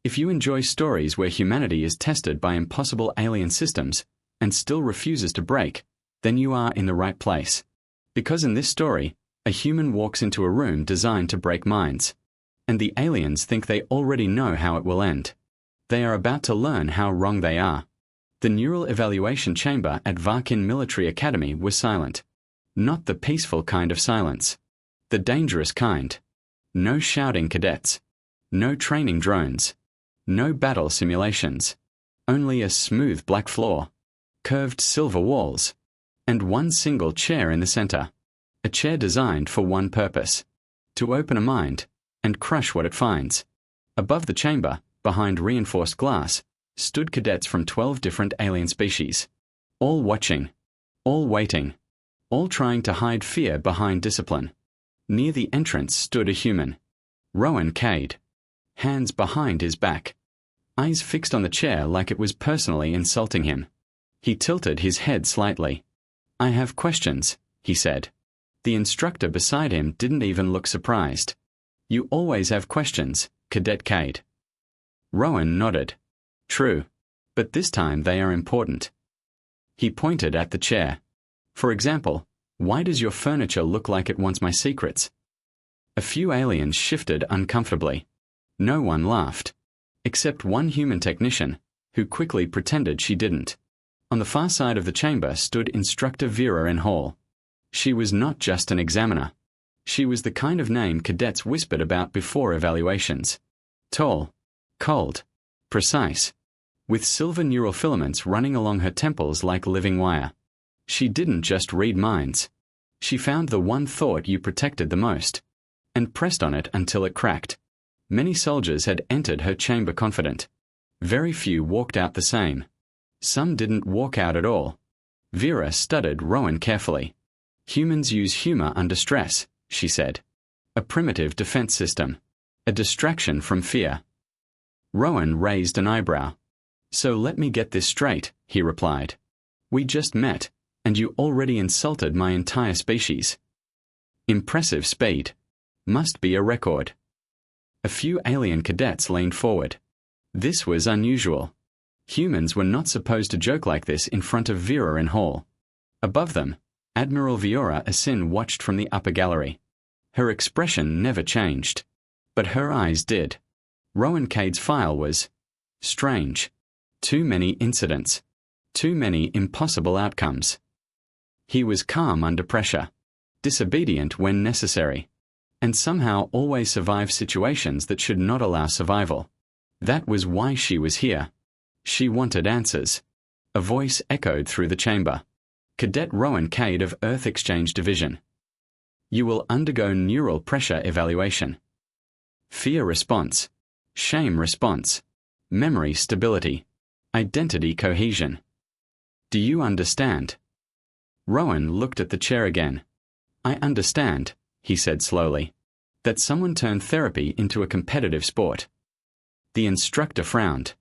If you enjoy stories where humanity is tested by impossible alien systems and still refuses to break, then you are in the right place. Because in this story, a human walks into a room designed to break minds, and the aliens think they already know how it will end. They are about to learn how wrong they are. The neural evaluation chamber at Varkin Military Academy was silent. Not the peaceful kind of silence. The dangerous kind. No shouting cadets. No training drones. No battle simulations. Only a smooth black floor. Curved silver walls. And one single chair in the center. A chair designed for one purpose. To open a mind and crush what it finds. Above the chamber, behind reinforced glass, stood cadets from 12 different alien species. All watching. All waiting. All trying to hide fear behind discipline. Near the entrance stood a human. Rowan Cade. Hands behind his back. Eyes fixed on the chair like it was personally insulting him. He tilted his head slightly. "I have questions," he said. The instructor beside him didn't even look surprised. "You always have questions, Cadet Cade." Rowan nodded. "True. But this time they are important." He pointed at the chair. "For example, why does your furniture look like it wants my secrets?" A few aliens shifted uncomfortably. No one laughed. Except one human technician, who quickly pretended she didn't. On the far side of the chamber stood Instructor Vera in Hall. She was not just an examiner. She was the kind of name cadets whispered about before evaluations. Tall, cold, precise, with silver neural filaments running along her temples like living wire. She didn't just read minds. She found the one thought you protected the most, and pressed on it until it cracked. Many soldiers had entered her chamber confident. Very few walked out the same. Some didn't walk out at all. Vera studied Rowan carefully. "Humans use humor under stress," she said. "A primitive defense system. A distraction from fear." Rowan raised an eyebrow. "So let me get this straight," he replied. "We just met, and you already insulted my entire species." Impressive speed. Must be a record. A few alien cadets leaned forward. This was unusual. Humans were not supposed to joke like this in front of Vera in Hall. Above them, Admiral Viora Asin watched from the upper gallery. Her expression never changed. But her eyes did. Rowan Cade's file was strange. Too many incidents. Too many impossible outcomes. He was calm under pressure. Disobedient when necessary. And somehow always survived situations that should not allow survival. That was why she was here. She wanted answers. A voice echoed through the chamber. "Cadet Rowan Cade of Earth Exchange Division. You will undergo neural pressure evaluation. Fear response. Shame response. Memory stability. Identity cohesion. Do you understand?" Rowan looked at the chair again. "I understand," he said slowly, "that someone turned therapy into a competitive sport." The instructor frowned.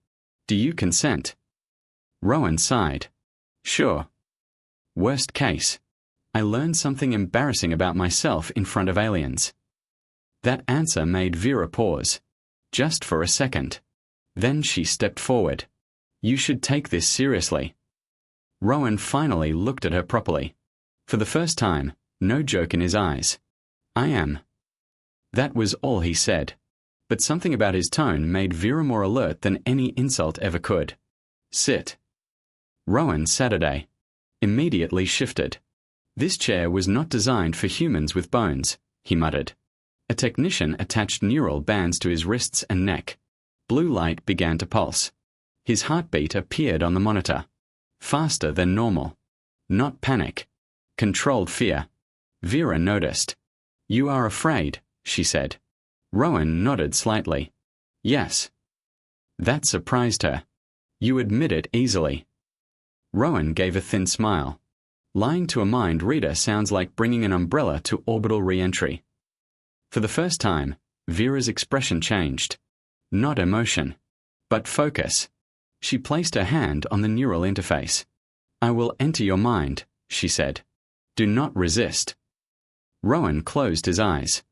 "Do you consent?" Rowan sighed. "Sure. Worst case. I learned something embarrassing about myself in front of aliens." That answer made Vera pause. Just for a second. Then she stepped forward. "You should take this seriously." Rowan finally looked at her properly. For the first time, no joke in his eyes. "I am." That was all he said. But something about his tone made Vera more alert than any insult ever could. "Sit." Rowan Saturday immediately shifted. This chair was not designed for humans with bones, he muttered. A technician attached neural bands to his wrists and neck. Blue light began to pulse. His heartbeat appeared on the monitor. Faster than normal. Not panic. Controlled fear. Vera noticed. "You are afraid," she said. Rowan nodded slightly. "Yes." That surprised her. "You admit it easily." Rowan gave a thin smile. Lying to a mind reader sounds like bringing an umbrella to orbital re-entry. For the first time, Vera's expression changed. Not emotion, but focus. She placed her hand on the neural interface. "I will enter your mind," she said. "Do not resist." Rowan closed his eyes.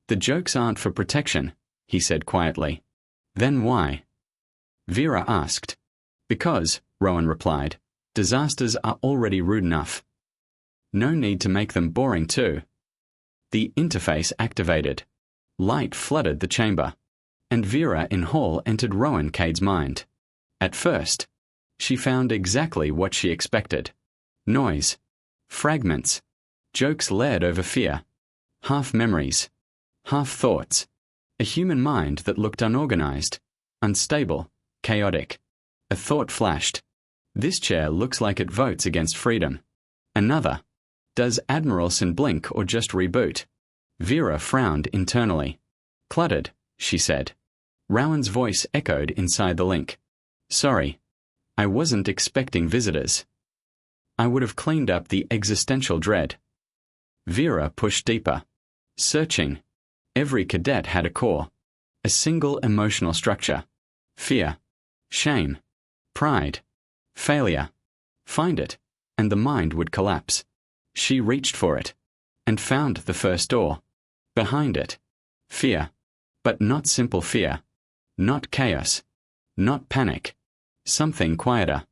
"The jokes aren't for protection," he said quietly. "Then why?" Vera asked. Because, Rowan replied, disasters are already rude enough. No need to make them boring too. The interface activated. Light flooded the chamber, and Vera in Hall entered Rowan Cade's mind. At first, she found exactly what she expected. Noise. Fragments. Jokes layered over fear. Half memories. Half thoughts. A human mind that looked unorganized, unstable, chaotic. A thought flashed. This chair looks like it votes against freedom. Another. Does Admiralson blink or just reboot? Vera frowned internally. Cluttered, she said. Rowan's voice echoed inside the link. Sorry. I wasn't expecting visitors. I would have cleaned up the existential dread. Vera pushed deeper. Searching. Every cadet had a core. A single emotional structure. Fear. Shame. Pride. Failure. Find it, and the mind would collapse. She reached for it, and found the first door. Behind it. Fear. But not simple fear. Not chaos. Not panic. Something quieter.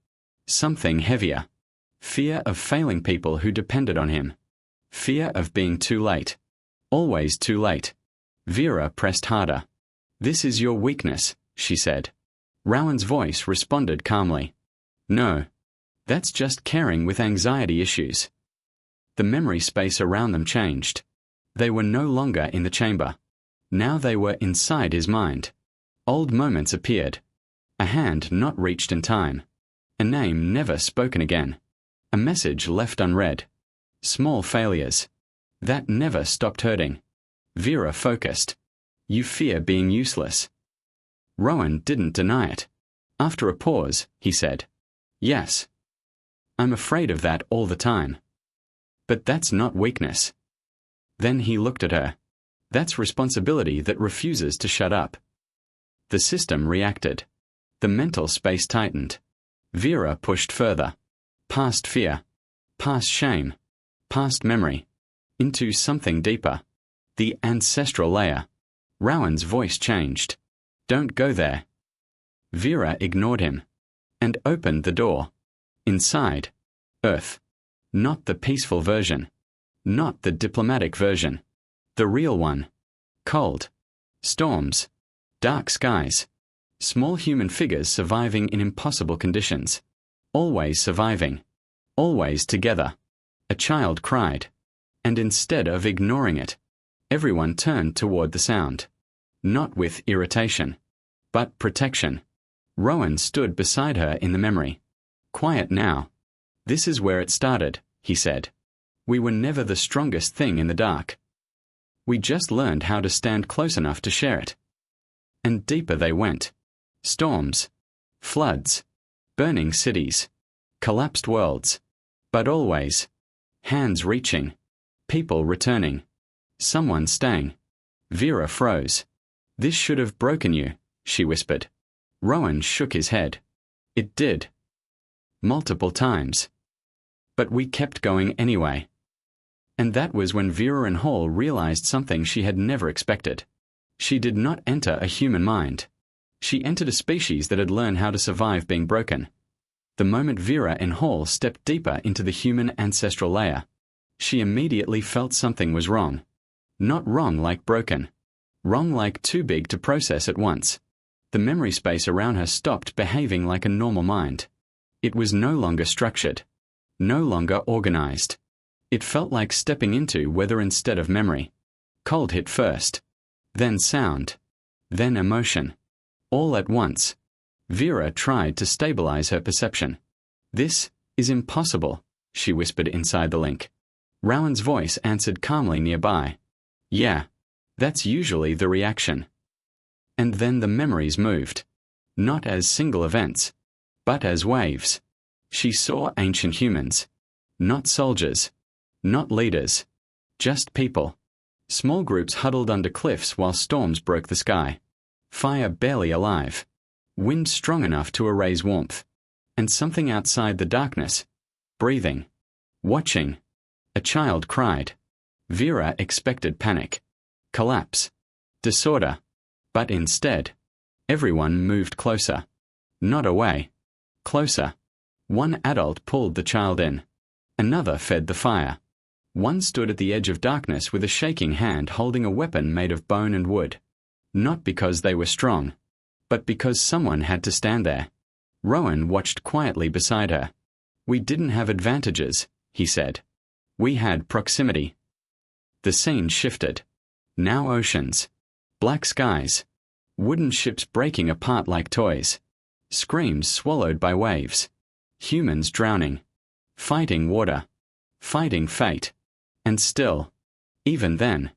Something heavier. Fear of failing people who depended on him. Fear of being too late. Always too late. Vera pressed harder. This is your weakness, she said. Rowan's voice responded calmly. No. That's just caring with anxiety issues. The memory space around them changed. They were no longer in the chamber. Now they were inside his mind. Old moments appeared. A hand not reached in time. A name never spoken again. A message left unread. Small failures. That never stopped hurting. Vera focused. You fear being useless. Rowan didn't deny it. After a pause, he said, Yes. I'm afraid of that all the time. But that's not weakness. Then he looked at her. That's responsibility that refuses to shut up. The system reacted. The mental space tightened. Vera pushed further. Past fear. Past shame. Past memory. Into something deeper. The ancestral layer. Rowan's voice changed. Don't go there. Vera ignored him. And opened the door. Inside. Earth. Not the peaceful version. Not the diplomatic version. The real one. Cold. Storms. Dark skies. Small human figures surviving in impossible conditions. Always surviving. Always together. A child cried. And instead of ignoring it, everyone turned toward the sound. Not with irritation, but protection. Rowan stood beside her in the memory. Quiet now. This is where it started, he said. We were never the strongest thing in the dark. We just learned how to stand close enough to share it. And deeper they went. Storms. Floods. Burning cities. Collapsed worlds. But always. Hands reaching. People returning. Someone staying. Vera froze. This should have broken you, she whispered. Rowan shook his head. It did. Multiple times. But we kept going anyway. And that was when Vera and Hall realized something she had never expected. She did not enter a human mind. She entered a species that had learned how to survive being broken. The moment Vera and Hall stepped deeper into the human ancestral layer, she immediately felt something was wrong. Not wrong like broken. Wrong like too big to process at once. The memory space around her stopped behaving like a normal mind. It was no longer structured. No longer organized. It felt like stepping into weather instead of memory. Cold hit first. Then sound. Then emotion. All at once. Vera tried to stabilize her perception. This is impossible, she whispered inside the link. Rowan's voice answered calmly nearby. Yeah, that's usually the reaction. And then the memories moved. Not as single events, but as waves. She saw ancient humans. Not soldiers. Not leaders. Just people. Small groups huddled under cliffs while storms broke the sky. Fire barely alive. Wind strong enough to erase warmth. And something outside the darkness. Breathing. Watching. A child cried. Vera expected panic. Collapse. Disorder. But instead, everyone moved closer. Not away. Closer. One adult pulled the child in. Another fed the fire. One stood at the edge of darkness with a shaking hand holding a weapon made of bone and wood. Not because they were strong, but because someone had to stand there. Rowan watched quietly beside her. We didn't have advantages, he said. We had proximity. The scene shifted. Now oceans. Black skies. Wooden ships breaking apart like toys. Screams swallowed by waves. Humans drowning. Fighting water. Fighting fate. And still, even then,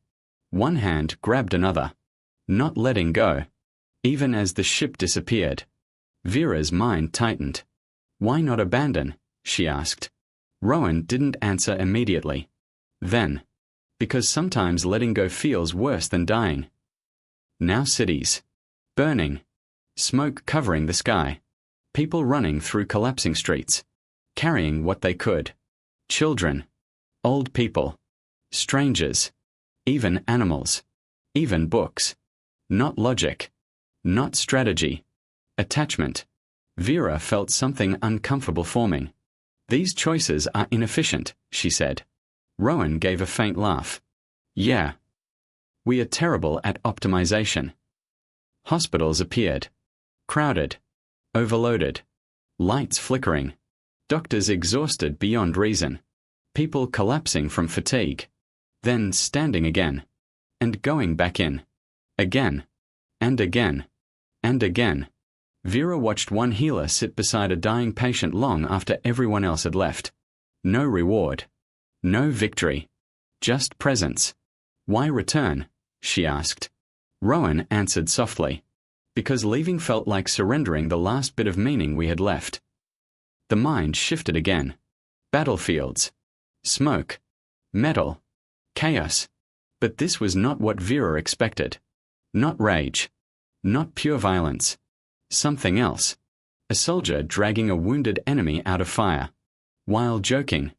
one hand grabbed another, not letting go, even as the ship disappeared. Vera's mind tightened. Why not abandon? She asked. Rowan didn't answer immediately. Then, because sometimes letting go feels worse than dying. Now cities. Burning. Smoke covering the sky. People running through collapsing streets. Carrying what they could. Children. Old people. Strangers. Even animals. Even books. Not logic. Not strategy. Attachment. Vera felt something uncomfortable forming. These choices are inefficient, she said. Rowan gave a faint laugh. Yeah. We are terrible at optimization. Hospitals appeared. Crowded. Overloaded. Lights flickering. Doctors exhausted beyond reason. People collapsing from fatigue. Then standing again. And going back in. Again. And again. And again. Vera watched one healer sit beside a dying patient long after everyone else had left. No reward. No victory. Just presence. Why return? She asked. Rowan answered softly. Because leaving felt like surrendering the last bit of meaning we had left. The mind shifted again. Battlefields. Smoke. Metal. Chaos. But this was not what Vera expected. Not rage. Not pure violence. Something else. A soldier dragging a wounded enemy out of fire. While joking.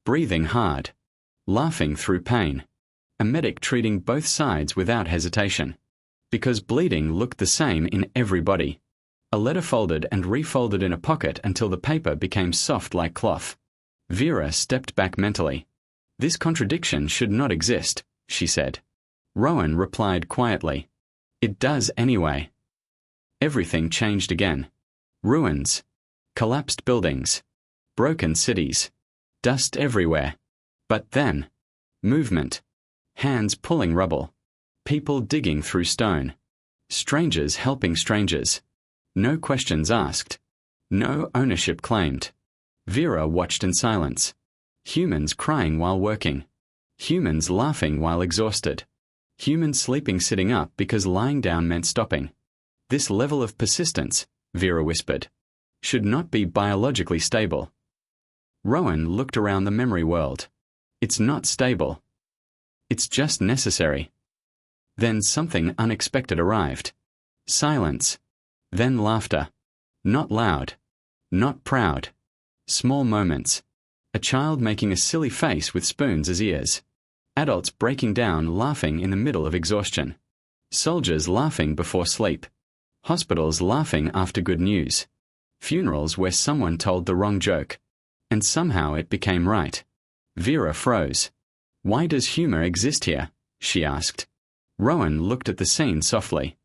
Breathing hard. Laughing through pain. A medic treating both sides without hesitation. Because bleeding looked the same in every body. A letter folded and refolded in a pocket until the paper became soft like cloth. Vera stepped back mentally. This contradiction should not exist, she said. Rowan replied quietly. It does anyway. Everything changed again. Ruins. Collapsed buildings. Broken cities. Dust everywhere. But then, movement. Hands pulling rubble. People digging through stone. Strangers helping strangers. No questions asked. No ownership claimed. Vera watched in silence. Humans crying while working. Humans laughing while exhausted. Humans sleeping sitting up because lying down meant stopping. This level of persistence, Vera whispered, should not be biologically stable. Rowan looked around the memory world. It's not stable. It's just necessary. Then something unexpected arrived. Silence. Then laughter. Not loud. Not proud. Small moments. A child making a silly face with spoons as ears. Adults breaking down laughing in the middle of exhaustion. Soldiers laughing before sleep. Hospitals laughing after good news. Funerals where someone told the wrong joke. And somehow it became right. Vera froze. Why does humor exist here? She asked. Rowan looked at the scene softly.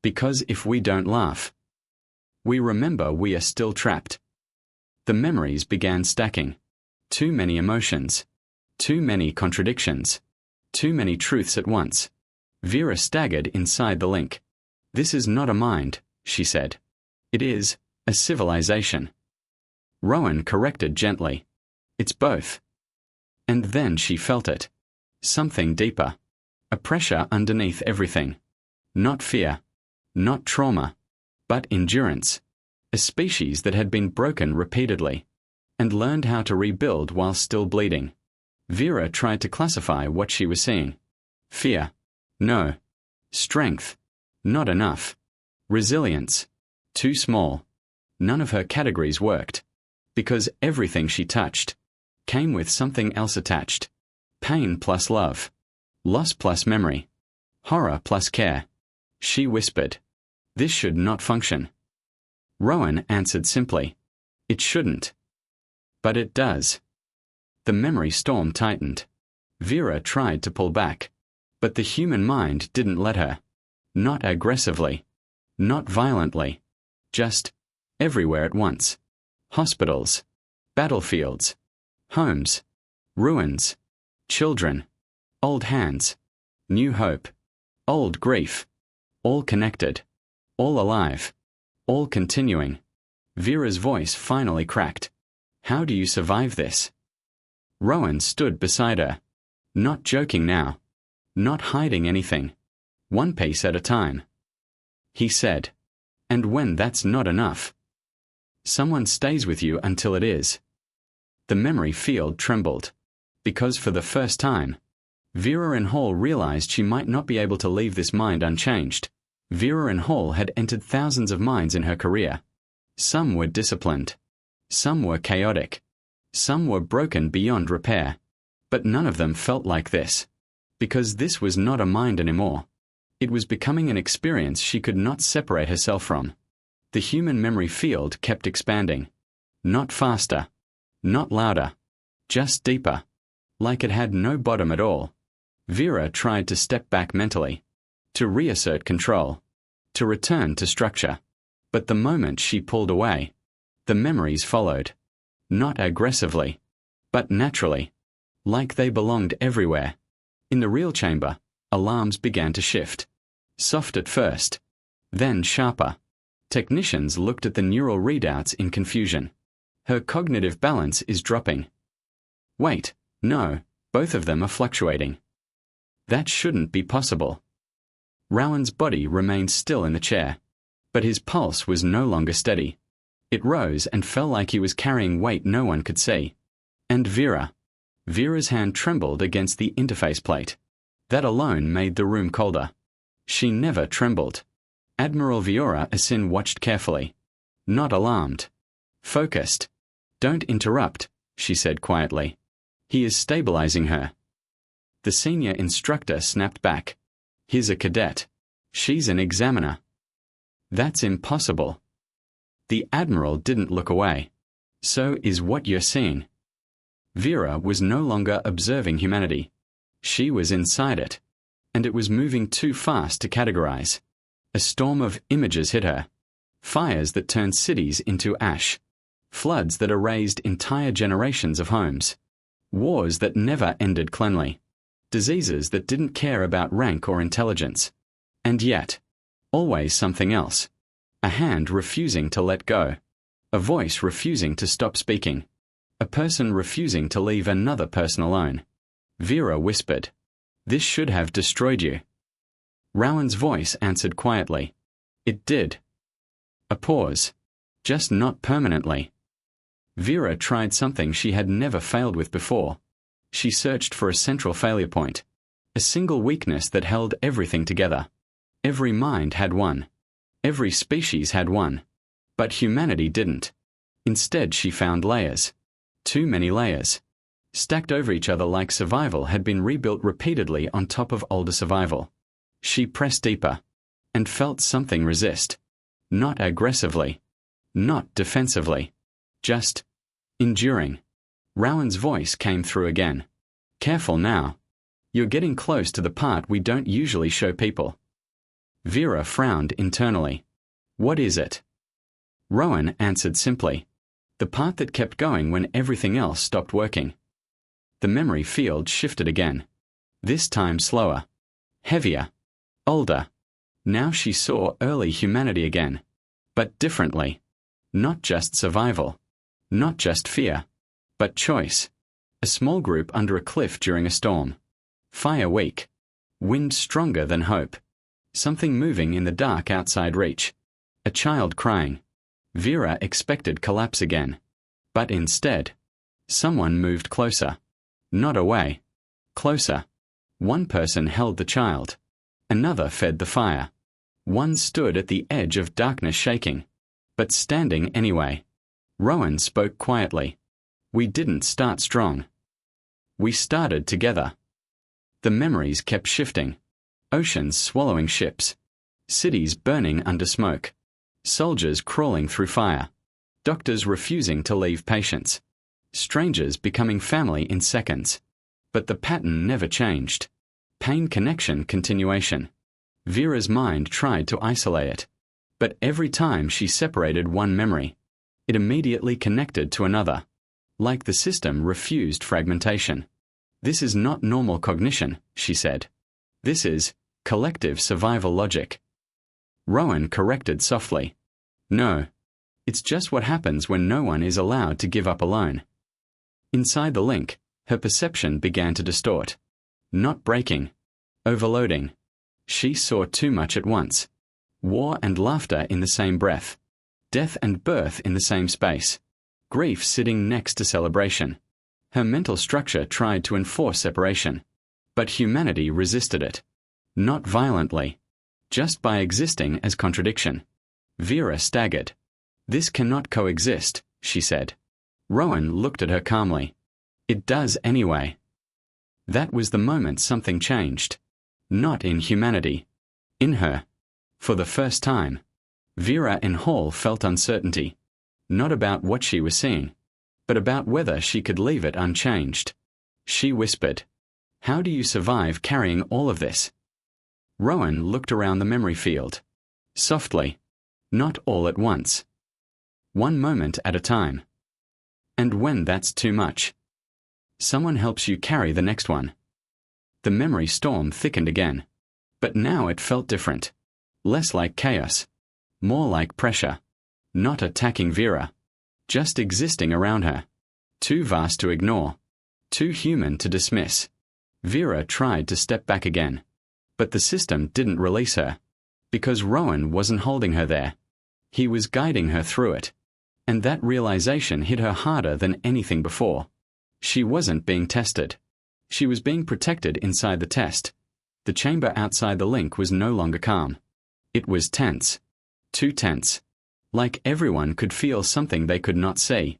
Because if we don't laugh, we remember we are still trapped. The memories began stacking. Too many emotions. Too many contradictions. Too many truths at once. Vera staggered inside the link. This is not a mind, she said. It is a civilization. Rowan corrected gently. It's both. And then she felt it. Something deeper. A pressure underneath everything. Not fear. Not trauma. But endurance. A species that had been broken repeatedly. And learned how to rebuild while still bleeding. Vera tried to classify what she was seeing. Fear. No. Strength. Not enough. Resilience. Too small. None of her categories worked. Because everything she touched came with something else attached. Pain plus love. Loss plus memory. Horror plus care. She whispered. This should not function. Rowan answered simply. It shouldn't. But it does. The memory storm tightened. Vera tried to pull back. But the human mind didn't let her. Not aggressively. Not violently. Just everywhere at once. Hospitals. Battlefields. Homes. Ruins. Children. Old hands. New hope. Old grief. All connected. All alive. All continuing. Vera's voice finally cracked. How do you survive this? Rowan stood beside her. Not joking now. Not hiding anything. One piece at a time. He said. And when that's not enough. Someone stays with you until it is. The memory field trembled. Because for the first time, Vera and Hall realized she might not be able to leave this mind unchanged. Vera and Hall had entered thousands of minds in her career. Some were disciplined. Some were chaotic. Some were broken beyond repair. But none of them felt like this. Because this was not a mind anymore. It was becoming an experience she could not separate herself from. The human memory field kept expanding. Not faster. Not louder. Just deeper. Like it had no bottom at all. Vera tried to step back mentally. To reassert control. To return to structure. But the moment she pulled away, the memories followed. Not aggressively. But naturally. Like they belonged everywhere. In the real chamber, alarms began to shift. Soft at first. Then sharper. Technicians looked at the neural readouts in confusion. Her cognitive balance is dropping. Wait, no, both of them are fluctuating. That shouldn't be possible. Rowan's body remained still in the chair. But his pulse was no longer steady. It rose and fell like he was carrying weight no one could see. And Vera's hand trembled against the interface plate. That alone made the room colder. She never trembled. Admiral Viora Asin watched carefully. Not alarmed. Focused. Don't interrupt, she said quietly. He is stabilizing her. The senior instructor snapped back. He's a cadet. She's an examiner. That's impossible. The Admiral didn't look away. So is what you're seeing. Vera was no longer observing humanity. She was inside it. And it was moving too fast to categorize. A storm of images hit her. Fires that turned cities into ash. Floods that erased entire generations of homes. Wars that never ended cleanly. Diseases that didn't care about rank or intelligence. And yet, always something else. A hand refusing to let go. A voice refusing to stop speaking. A person refusing to leave another person alone. Vera whispered. This should have destroyed you. Rowan's voice answered quietly. It did. A pause. Just not permanently. Vera tried something she had never failed with before. She searched for a central failure point. A single weakness that held everything together. Every mind had one. Every species had one. But humanity didn't. Instead she found layers. Too many layers. Stacked over each other like survival had been rebuilt repeatedly on top of older survival. She pressed deeper. And felt something resist. Not aggressively. Not defensively. Just enduring. Rowan's voice came through again. Careful now. You're getting close to the part we don't usually show people. Vera frowned internally. What is it? Rowan answered simply. The part that kept going when everything else stopped working. The memory field shifted again. This time slower. Heavier. Older. Now she saw early humanity again. But differently. Not just survival. Not just fear. But choice. A small group under a cliff during a storm. Fire weak. Wind stronger than hope. Something moving in the dark outside reach. A child crying. Vera expected collapse again. But instead, someone moved closer. Not away. Closer. One person held the child. Another fed the fire. One stood at the edge of darkness shaking. But standing anyway. Rowan spoke quietly. We didn't start strong. We started together. The memories kept shifting. Oceans swallowing ships. Cities burning under smoke. Soldiers crawling through fire. Doctors refusing to leave patients. Strangers becoming family in seconds. But the pattern never changed. Pain connection continuation. Vera's mind tried to isolate it. But every time she separated one memory, it immediately connected to another. Like the system refused fragmentation. This is not normal cognition, she said. This is collective survival logic. Rowan corrected softly. No. It's just what happens when no one is allowed to give up alone. Inside the link, her perception began to distort. Not breaking. Overloading. She saw too much at once. War and laughter in the same breath. Death and birth in the same space. Grief sitting next to celebration. Her mental structure tried to enforce separation. But humanity resisted it. Not violently. Just by existing as contradiction. Vera staggered. This cannot coexist, she said. Rowan looked at her calmly. It does anyway. That was the moment something changed. Not in humanity. In her. For the first time. Vera in Hall felt uncertainty. Not about what she was seeing, but about whether she could leave it unchanged. She whispered, "How do you survive carrying all of this?" Rowan looked around the memory field. Softly. Not all at once. One moment at a time. And when that's too much, someone helps you carry the next one. The memory storm thickened again. But now it felt different. Less like chaos. More like pressure. Not attacking Vera. Just existing around her. Too vast to ignore. Too human to dismiss. Vera tried to step back again. But the system didn't release her. Because Rowan wasn't holding her there. He was guiding her through it. And that realization hit her harder than anything before. She wasn't being tested. She was being protected inside the test. The chamber outside the link was no longer calm. It was tense. Too tense. Like everyone could feel something they could not see.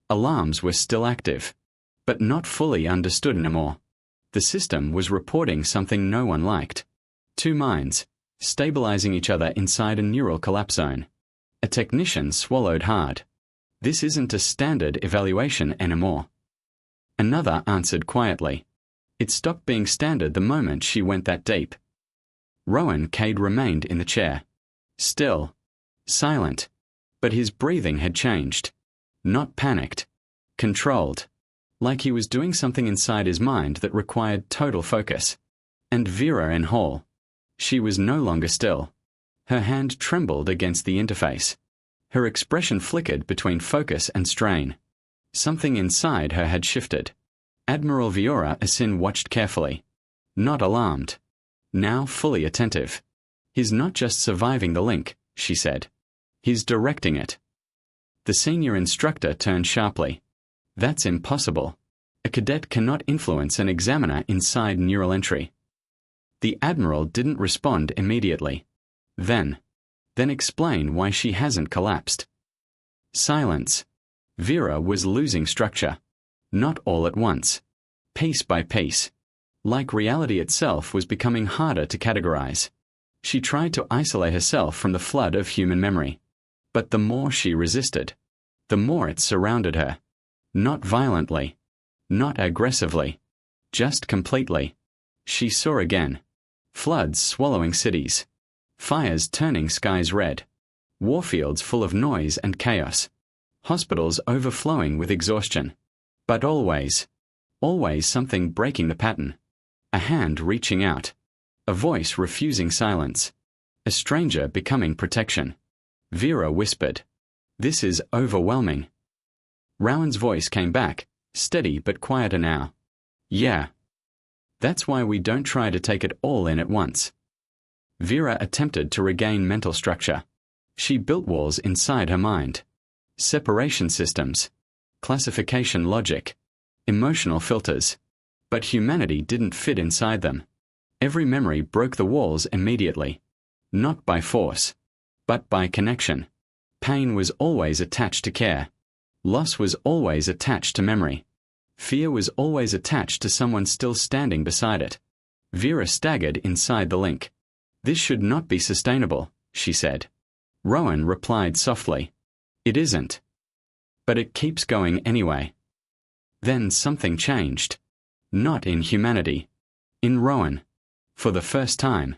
Alarms were still active. But not fully understood anymore. The system was reporting something no one liked. Two minds, stabilizing each other inside a neural collapse zone. A technician swallowed hard. This isn't a standard evaluation anymore. Another answered quietly. It stopped being standard the moment she went that deep. Rowan Cade remained in the chair. Still. Silent. But his breathing had changed. Not panicked. Controlled. Like he was doing something inside his mind that required total focus. And Vera in Hall. She was no longer still. Her hand trembled against the interface. Her expression flickered between focus and strain. Something inside her had shifted. Admiral Viora Asin watched carefully. Not alarmed. Now fully attentive. He's not just surviving the link, she said. He's directing it. The senior instructor turned sharply. That's impossible. A cadet cannot influence an examiner inside neural entry. The Admiral didn't respond immediately. Then explain why she hasn't collapsed. Silence. Vera was losing structure. Not all at once. Piece by piece. Like reality itself was becoming harder to categorize. She tried to isolate herself from the flood of human memory. But the more she resisted, the more it surrounded her. Not violently. Not aggressively. Just completely. She saw again. Floods swallowing cities. Fires turning skies red. Warfields full of noise and chaos. Hospitals overflowing with exhaustion. But always something breaking the pattern. A hand reaching out. A voice refusing silence. A stranger becoming protection. Vera whispered, "This is overwhelming." Rowan's voice came back, steady but quieter now. "Yeah. That's why we don't try to take it all in at once." Vera attempted to regain mental structure. She built walls inside her mind. Separation systems. Classification logic. Emotional filters. But humanity didn't fit inside them. Every memory broke the walls immediately. Not by force, but by connection. Pain was always attached to care. Loss was always attached to memory. Fear was always attached to someone still standing beside it. Vera staggered inside the link. "This should not be sustainable," she said. Rowan replied softly. It isn't. But it keeps going anyway. Then something changed. Not in humanity. In Rowan. For the first time.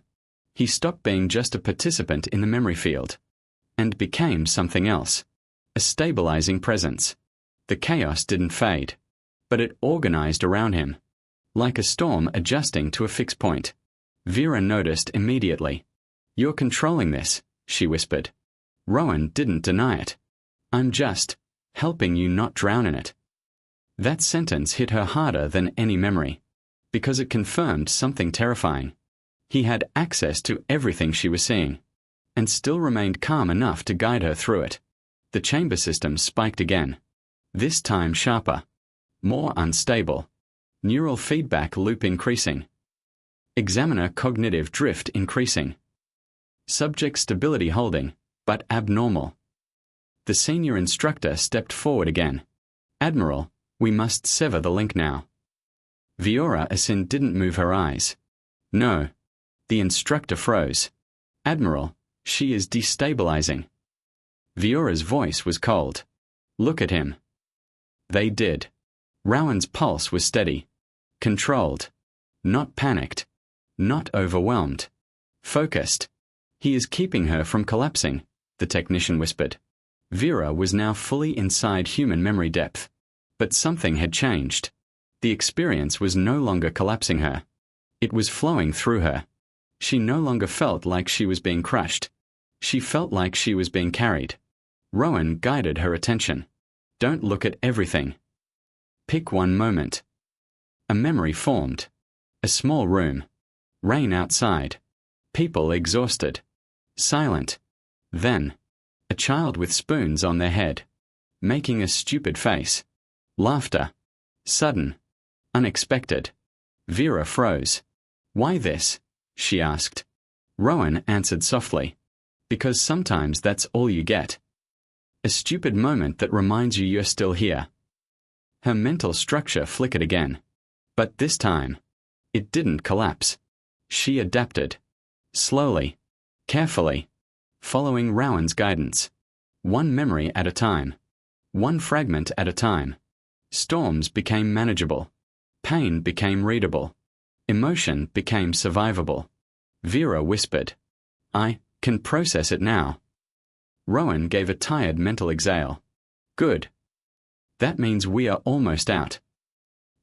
He stopped being just a participant in the memory field. And became something else. A stabilizing presence. The chaos didn't fade. But it organized around him. Like a storm adjusting to a fixed point. Vera noticed immediately. You're controlling this, she whispered. Rowan didn't deny it. I'm just helping you not drown in it. That sentence hit her harder than any memory. Because it confirmed something terrifying. He had access to everything she was seeing. And still remained calm enough to guide her through it. The chamber system spiked again. This time sharper. More unstable. Neural feedback loop increasing. Examiner cognitive drift increasing. Subject stability holding, but abnormal. The senior instructor stepped forward again. Admiral, we must sever the link now. Viora Asin didn't move her eyes. No. The instructor froze. Admiral, she is destabilizing. Viora's voice was cold. Look at him. They did. Rowan's pulse was steady. Controlled. Not panicked. Not overwhelmed. Focused. He is keeping her from collapsing, the technician whispered. Vera was now fully inside human memory depth. But something had changed. The experience was no longer collapsing her. It was flowing through her. She no longer felt like she was being crushed. She felt like she was being carried. Rowan guided her attention. Don't look at everything. Pick one moment. A memory formed. A small room. Rain outside. People exhausted. Silent. Then, a child with spoons on their head. Making a stupid face. Laughter. Sudden. Unexpected. Vera froze. Why this? She asked. Rowan answered softly. Because sometimes that's all you get. A stupid moment that reminds you you're still here. Her mental structure flickered again. But this time, it didn't collapse. She adapted. Slowly. Carefully. Following Rowan's guidance. One memory at a time. One fragment at a time. Storms became manageable. Pain became readable. Emotion became survivable. Vera whispered. I can process it now. Rowan gave a tired mental exhale. Good. That means we are almost out.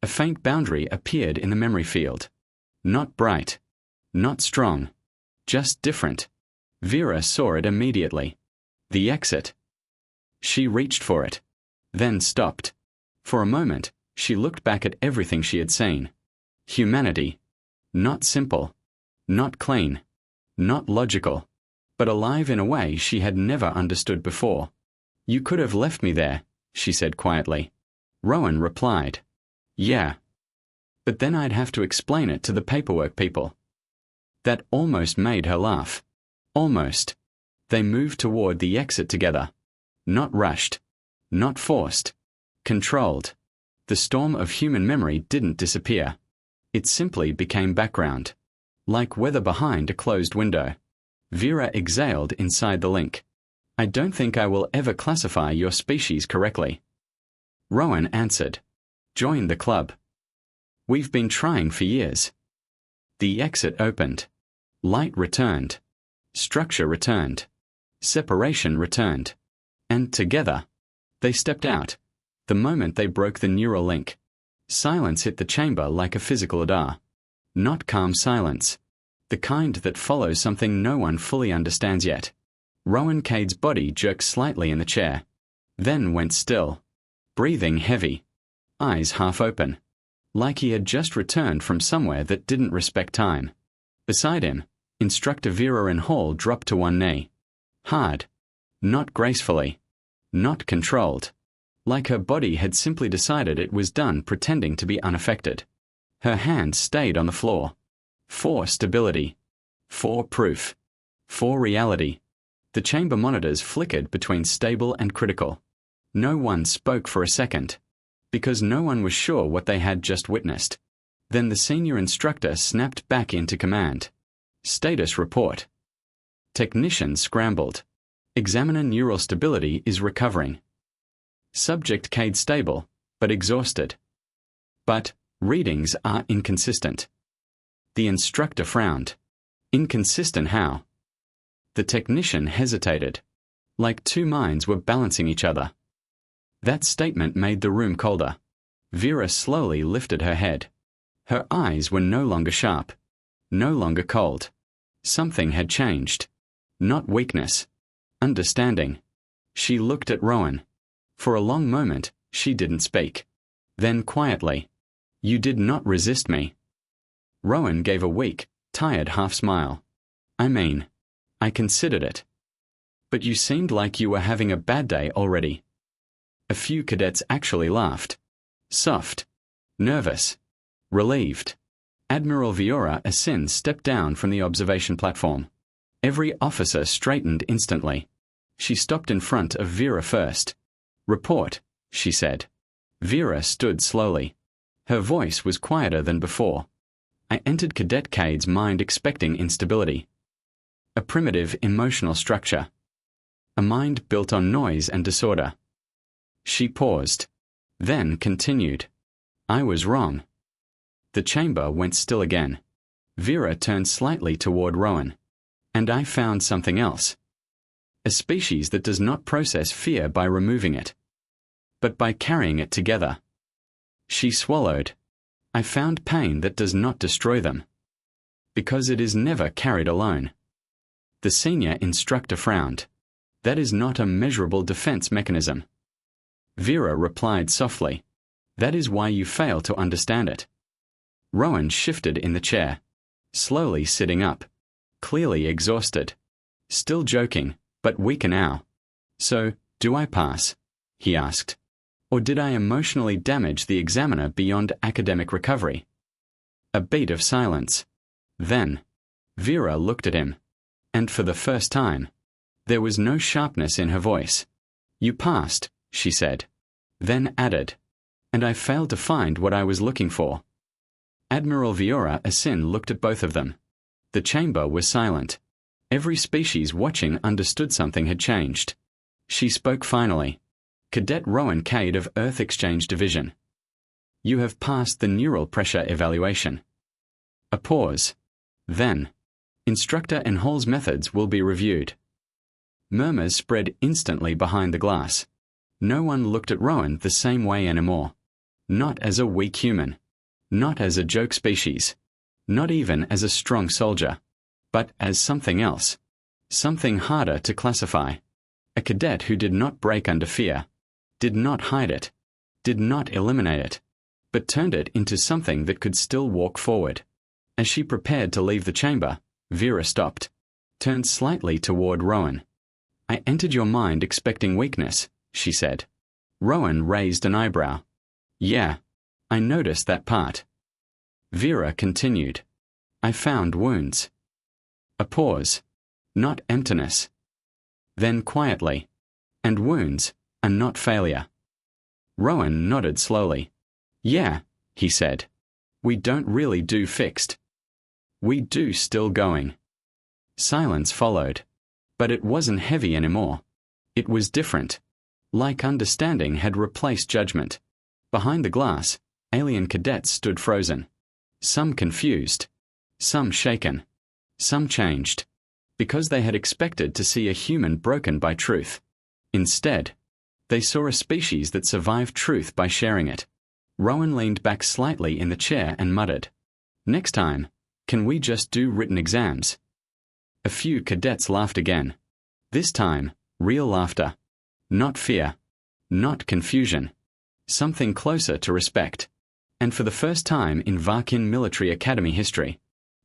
A faint boundary appeared in the memory field. Not bright. Not strong. Just different. Vera saw it immediately. The exit. She reached for it. Then stopped. For a moment, she looked back at everything she had seen. Humanity. Not simple. Not clean. Not logical. But alive in a way she had never understood before. You could have left me there, she said quietly. Rowan replied. Yeah. But then I'd have to explain it to the paperwork people. That almost made her laugh. Almost. They moved toward the exit together. Not rushed. Not forced. Controlled. The storm of human memory didn't disappear. It simply became background. Like weather behind a closed window. Vera exhaled inside the link. I don't think I will ever classify your species correctly. Rowan answered. Join the club. We've been trying for years. The exit opened. Light returned. Structure returned. Separation returned. And together, they stepped out. The moment they broke the neural link. Silence hit the chamber like a physical adar. Not calm silence. The kind that follows something no one fully understands yet. Rowan Cade's body jerked slightly in the chair. Then went still. Breathing heavy. Eyes half open. Like he had just returned from somewhere that didn't respect time. Beside him, Instructor Vera in Hall dropped to one knee. Hard. Not gracefully. Not controlled. Like her body had simply decided it was done pretending to be unaffected. Her hand stayed on the floor. For stability. For proof. For reality. The chamber monitors flickered between stable and critical. No one spoke for a second. Because no one was sure what they had just witnessed. Then the senior instructor snapped back into command. Status report. Technicians scrambled. Examiner neural stability is recovering. Subject Cade stable, but exhausted. But readings are inconsistent. The instructor frowned. Inconsistent how? The technician hesitated. Like two minds were balancing each other. That statement made the room colder. Vera slowly lifted her head. Her eyes were no longer sharp. No longer cold. Something had changed. Not weakness. Understanding. She looked at Rowan. For a long moment, she didn't speak. Then quietly, "You did not resist me." Rowan gave a weak, tired half-smile. I considered it. But you seemed like you were having a bad day already. A few cadets actually laughed. Soft. Nervous. Relieved. Admiral Viora Asin stepped down from the observation platform. Every officer straightened instantly. She stopped in front of Vera first. "Report," she said. Vera stood slowly. Her voice was quieter than before. "I entered Cadet Cade's mind expecting instability. A primitive emotional structure. A mind built on noise and disorder." She paused. Then continued. "I was wrong." The chamber went still again. Vera turned slightly toward Rowan. "And I found something else. A species that does not process fear by removing it, but by carrying it together." She swallowed. "I found pain that does not destroy them, because it is never carried alone." The senior instructor frowned. "That is not a measurable defense mechanism." Vera replied softly. "That is why you fail to understand it." Rowan shifted in the chair, slowly sitting up, clearly exhausted. Still joking, but weaker now. "So, do I pass?" he asked. "Or did I emotionally damage the examiner beyond academic recovery?" A beat of silence. Then, Vera looked at him. And for the first time, there was no sharpness in her voice. "You passed," she said. Then added, "And I failed to find what I was looking for." Admiral Viora Asin looked at both of them. The chamber was silent. Every species watching understood something had changed. She spoke finally. "Cadet Rowan Cade of Earth Exchange Division. You have passed the neural pressure evaluation." A pause. Then, "Instructor and Hall's methods will be reviewed." Murmurs spread instantly behind the glass. No one looked at Rowan the same way anymore. Not as a weak human. Not as a joke species. Not even as a strong soldier. But as something else. Something harder to classify. A cadet who did not break under fear. Did not hide it. Did not eliminate it. But turned it into something that could still walk forward. As she prepared to leave the chamber, Vera stopped. Turned slightly toward Rowan. "I entered your mind expecting weakness," she said. Rowan raised an eyebrow. "Yeah, I noticed that part." Vera continued. "I found wounds." A pause. Not emptiness. Then quietly. "And wounds are not failure." Rowan nodded slowly. "Yeah," he said. "We don't really do fixed. We do still going." Silence followed. But it wasn't heavy anymore. It was different. Like understanding had replaced judgment. Behind the glass, alien cadets stood frozen. Some confused. Some shaken. Some changed. Because they had expected to see a human broken by truth. Instead, they saw a species that survived truth by sharing it. Rowan leaned back slightly in the chair and muttered, "Next time, can we just do written exams?" A few cadets laughed again. This time, real laughter. Not fear. Not confusion. Something closer to respect. And for the first time in Varkin Military Academy history,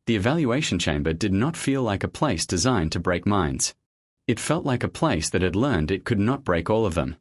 the evaluation chamber did not feel like a place designed to break minds. It felt like a place that had learned it could not break all of them.